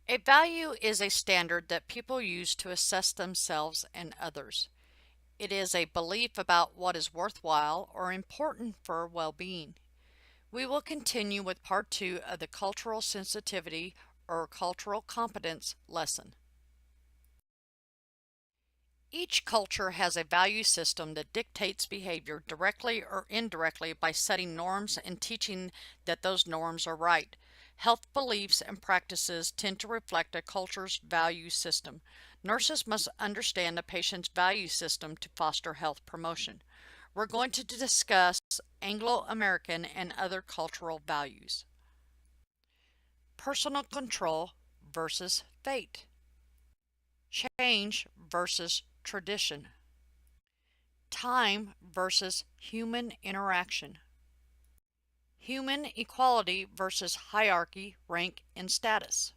A value is a standard that people use to assess themselves and others. It is a belief about what is worthwhile or important for well-being. We will continue with part 2 of the cultural sensitivity or cultural competence lesson. Each culture has a value system that dictates behavior directly or indirectly by setting norms and teaching that those norms are right. Health beliefs and practices tend to reflect a culture's value system. Nurses must understand a patient's value system to foster health promotion. We're going to discuss Anglo-American and other cultural values. Personal control versus fate. Change versus tradition. Time versus human interaction. Human equality versus hierarchy, rank, and status.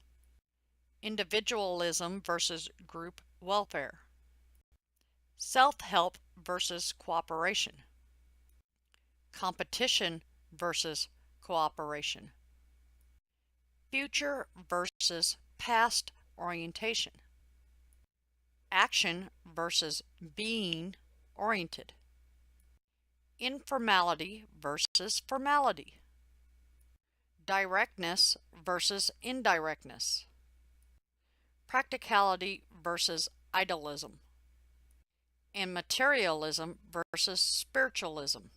Individualism versus group welfare. Self-help versus cooperation. Competition versus cooperation. Future versus past orientation. Action versus being oriented. Informality versus formality. Directness versus indirectness. Practicality versus idealism. And materialism versus spiritualism.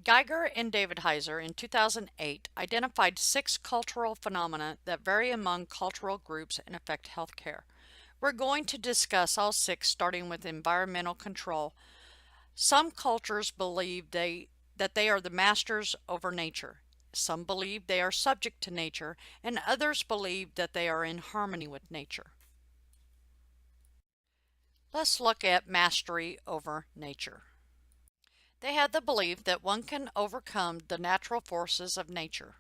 Geiger and David Heiser in 2008 identified 6 cultural phenomena that vary among cultural groups and affect healthcare. We're going to discuss all 6, starting with environmental control. Some cultures believe that they are the masters over nature. Some believe they are subject to nature, and others believe that they are in harmony with nature. Let's look at mastery over nature. They have the belief that one can overcome the natural forces of nature.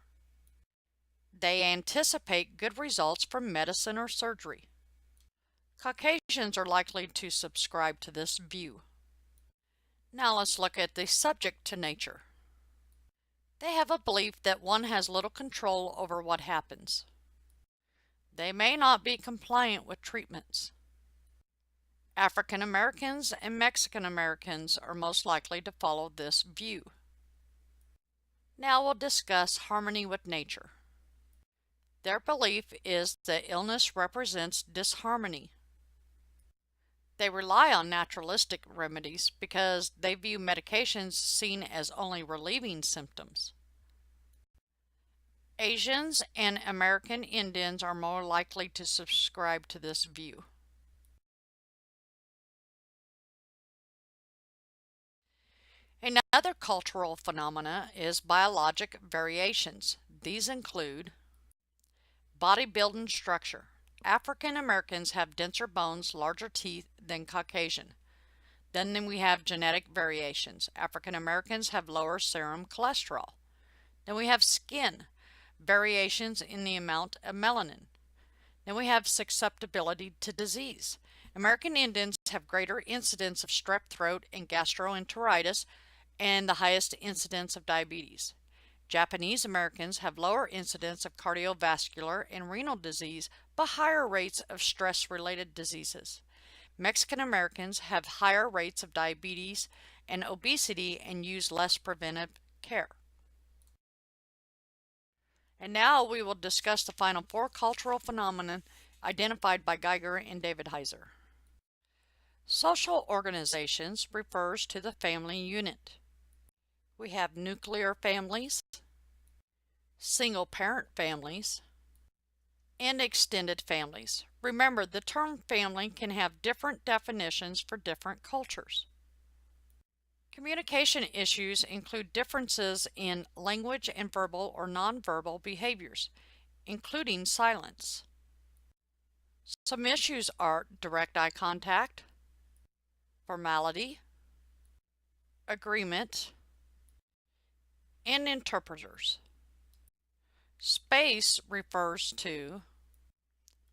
They anticipate good results from medicine or surgery. Caucasians are likely to subscribe to this view. Now let's look at the subject to nature. They have a belief that one has little control over what happens. They may not be compliant with treatments. African Americans and Mexican Americans are most likely to follow this view. Now we'll discuss harmony with nature. Their belief is that illness represents disharmony. They rely on naturalistic remedies because they view medications seen as only relieving symptoms. Asians and American Indians are more likely to subscribe to this view. Another cultural phenomena is biologic variations. These include body build and structure. African Americans have denser bones, larger teeth than Caucasian. Then we have genetic variations. African Americans have lower serum cholesterol. Then we have skin, variations in the amount of melanin. Then we have susceptibility to disease. American Indians have greater incidence of strep throat and gastroenteritis and the highest incidence of diabetes. Japanese Americans have lower incidence of cardiovascular and renal disease, but higher rates of stress-related diseases. Mexican Americans have higher rates of diabetes and obesity and use less preventive care. And now we will discuss the final 4 cultural phenomena identified by Geiger and David Heiser. Social organizations refers to the family unit. We have nuclear families, single-parent families, and extended families. Remember, the term family can have different definitions for different cultures. Communication issues include differences in language and verbal or nonverbal behaviors, including silence. Some issues are direct eye contact, formality, agreement, and interpreters. Space refers to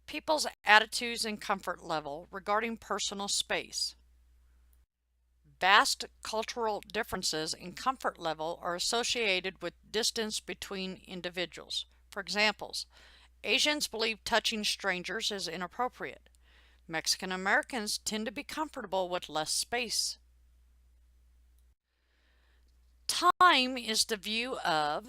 people's attitudes and comfort level regarding personal space. Vast cultural differences in comfort level are associated with distance between individuals. For examples, Asians believe touching strangers is inappropriate. Mexican Americans tend to be comfortable with less space. Time is the view of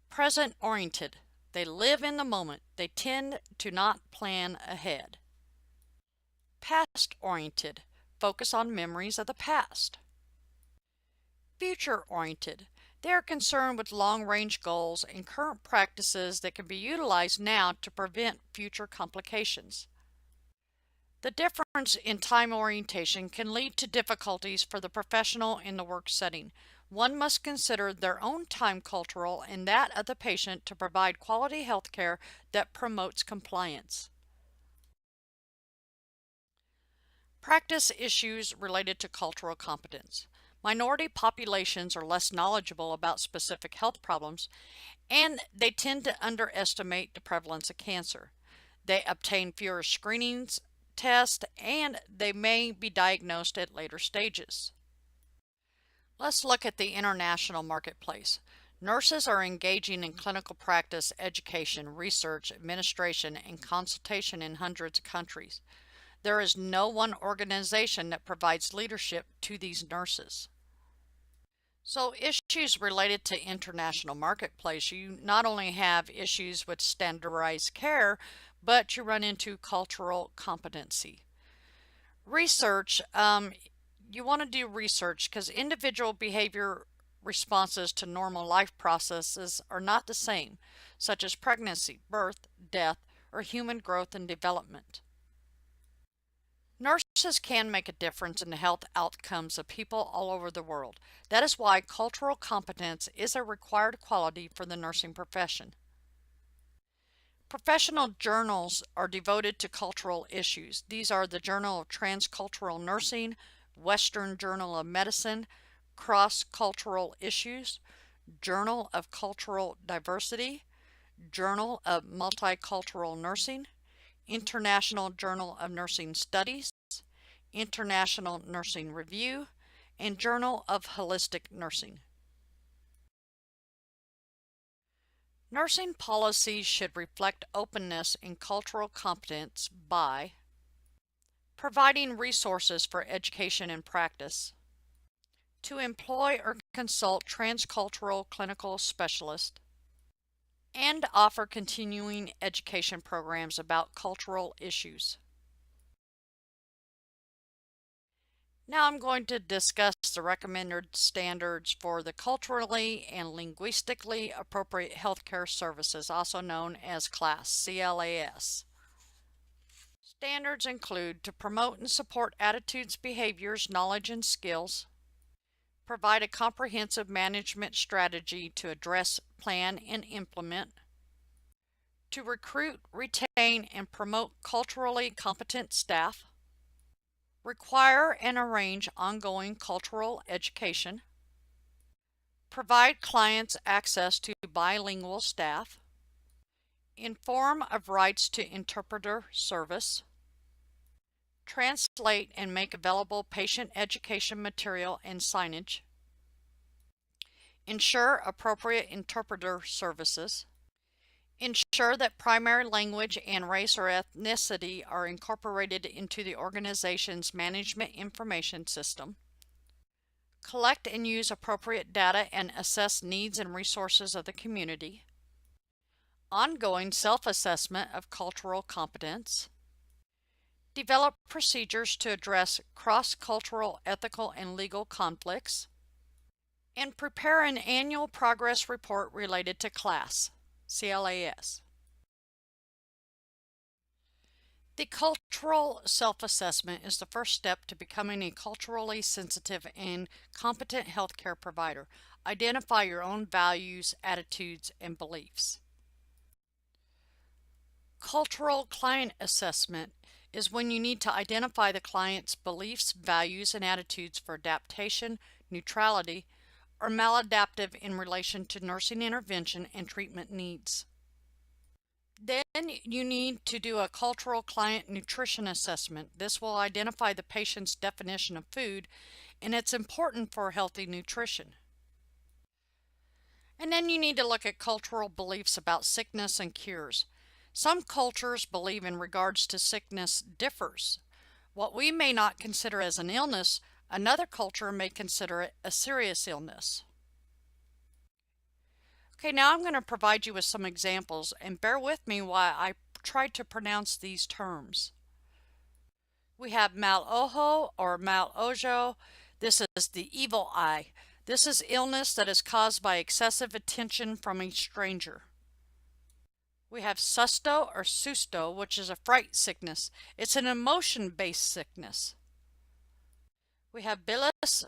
present-oriented. They live in the moment. They tend to not plan ahead. Past-oriented. Focus on memories of the past. Future-oriented. They are concerned with long-range goals and current practices that can be utilized now to prevent future complications. The difference in time orientation can lead to difficulties for the professional in the work setting. One must consider their own time cultural and that of the patient to provide quality health care that promotes compliance. Practice issues related to cultural competence. Minority populations are less knowledgeable about specific health problems, and they tend to underestimate the prevalence of cancer. They obtain fewer screenings, tests, and they may be diagnosed at later stages. Let's look at the international marketplace. Nurses are engaging in clinical practice, education, research, administration, and consultation in hundreds of countries. There is no one organization that provides leadership to these nurses. So issues related to international marketplace, you not only have issues with standardized care, but you run into cultural competency. Research, you want to do research because individual behavior responses to normal life processes are not the same, such as pregnancy, birth, death, or human growth and development. Nurses can make a difference in the health outcomes of people all over the world. That is why cultural competence is a required quality for the nursing profession. Professional journals are devoted to cultural issues. These are the Journal of Transcultural Nursing, Western Journal of Medicine, Cross-Cultural Issues, Journal of Cultural Diversity, Journal of Multicultural Nursing, International Journal of Nursing Studies, International Nursing Review, and Journal of Holistic Nursing. Nursing policies should reflect openness and cultural competence by providing resources for education and practice, to employ or consult transcultural clinical specialists, and offer continuing education programs about cultural issues. Now I'm going to discuss the recommended standards for the culturally and linguistically appropriate healthcare services, also known as CLAS, C-L-A-S. Standards include to promote and support attitudes, behaviors, knowledge, and skills, provide a comprehensive management strategy to address, plan, and implement, to recruit, retain, and promote culturally competent staff, require and arrange ongoing cultural education, provide clients access to bilingual staff, inform of rights to interpreter service, translate and make available patient education material and signage, ensure appropriate interpreter services, ensure that primary language and race or ethnicity are incorporated into the organization's management information system, collect and use appropriate data and assess needs and resources of the community, ongoing self-assessment of cultural competence, develop procedures to address cross-cultural ethical and legal conflicts, and prepare an annual progress report related to CLAS, C-L-A-S. The cultural self-assessment is the first step to becoming a culturally sensitive and competent healthcare provider. Identify your own values, attitudes, and beliefs. Cultural client assessment is when you need to identify the client's beliefs, values, and attitudes for adaptation, neutrality, or maladaptive in relation to nursing intervention and treatment needs. Then you need to do a cultural client nutrition assessment. This will identify the patient's definition of food, and it's important for healthy nutrition. And then you need to look at cultural beliefs about sickness and cures. Some cultures believe in regards to sickness differs. What we may not consider as an illness, another culture may consider it a serious illness. Okay, now I'm going to provide you with some examples, and bear with me while I try to pronounce these terms. We have mal-ojo or mal-ojo. This is the evil eye. This is illness that is caused by excessive attention from a stranger. We have susto or susto, which is a fright sickness. It's an emotion-based sickness. We have bilis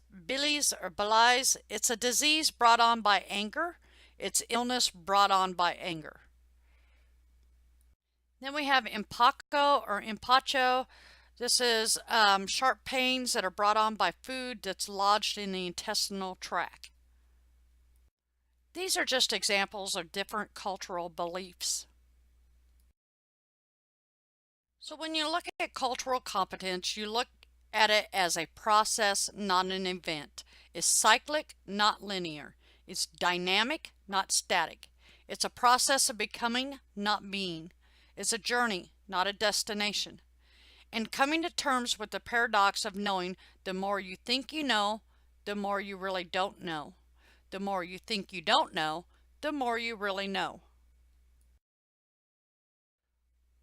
or bilis. It's a disease brought on by anger. It's illness brought on by anger. Then we have empacho or empacho. This is sharp pains that are brought on by food that's lodged in the intestinal tract. These are just examples of different cultural beliefs. So when you look at cultural competence, you look at it as a process, not an event. It's cyclic, not linear. It's dynamic, not static. It's a process of becoming, not being. It's a journey, not a destination. And coming to terms with the paradox of knowing, the more you think you know, the more you really don't know. The more you think you don't know, the more you really know.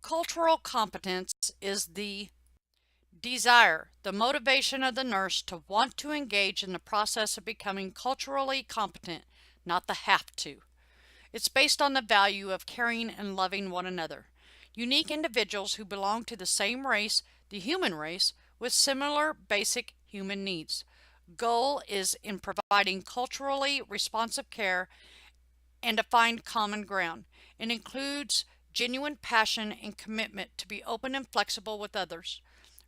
Cultural competence is the desire, the motivation of the nurse to want to engage in the process of becoming culturally competent, not the have to. It's based on the value of caring and loving one another. Unique individuals who belong to the same race, the human race, with similar basic human needs. Goal is in providing culturally responsive care and to find common ground. It includes genuine passion and commitment to be open and flexible with others.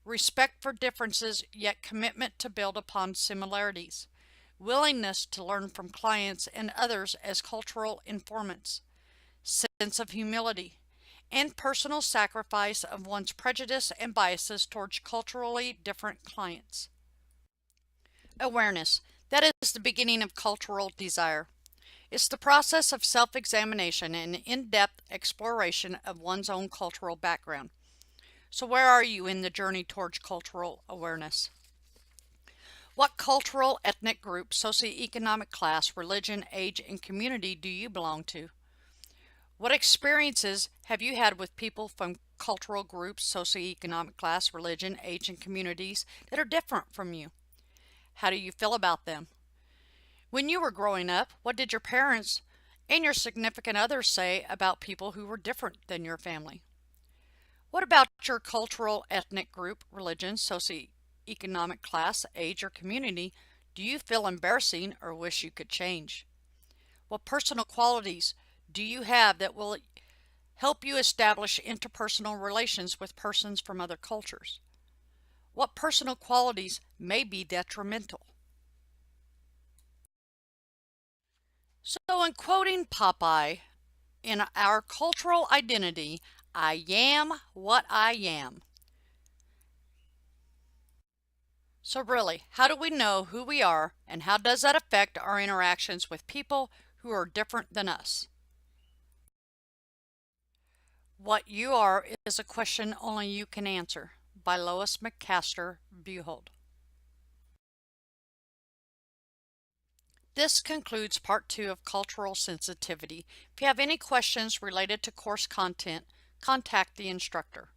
Respect for differences, yet commitment to build upon similarities. Willingness to learn from clients and others as cultural informants. Sense of humility and personal sacrifice of one's prejudice and biases towards culturally different clients. Awareness. That is the beginning of cultural desire. It's the process of self-examination and in-depth exploration of one's own cultural background. So where are you in the journey towards cultural awareness? What cultural, ethnic group, socioeconomic class, religion, age, and community do you belong to? What experiences have you had with people from cultural groups, socioeconomic class, religion, age, and communities that are different from you? How do you feel about them? When you were growing up, what did your parents and your significant others say about people who were different than your family? What about your cultural, ethnic group, religion, socioeconomic class, age, or community do you feel embarrassing or wish you could change? What personal qualities do you have that will help you establish interpersonal relations with persons from other cultures? What personal qualities may be detrimental? So in quoting Popeye, in our cultural identity, I am what I am. So really, how do we know who we are, and how does that affect our interactions with people who are different than us? What you are is a question only you can answer. By Lois McCaster Buhold. This concludes part 2 of Cultural Sensitivity. If you have any questions related to course content, contact the instructor.